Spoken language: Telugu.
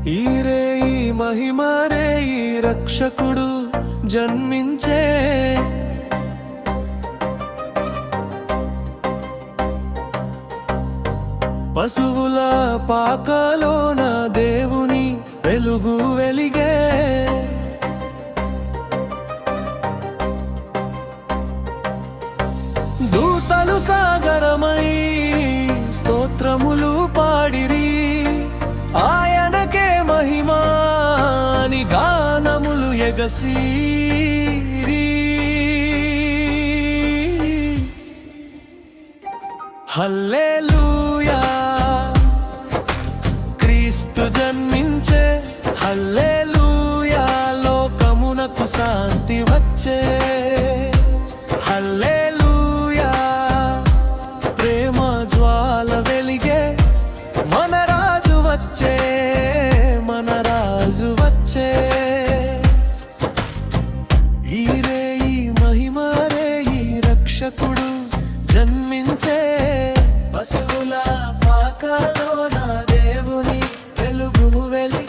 ఈ మహిమరే ఈ రక్షకుడు జన్మించే పశువుల పాకలోన దేవుని వెలుగు వెలిగే దూతలు సాగరమై స్తోత్రములు పాడిరి ఆయనకే మహిమాని గానములు ఎగసీరి హల్లెలూయా క్రీస్తు జన్మించే హల్లెలూయా లోకమునకు శాంతి వచ్చే హల్లెలూయా ప్రేమ జ్వాల వెలిగే మన రాజు వచ్చే మన రాజు వచ్చే ఈ మహిమరే ఈ రక్షకుడు జన్మించే పశువుల పాకలోన దేవుని వెలుగు వెలిగే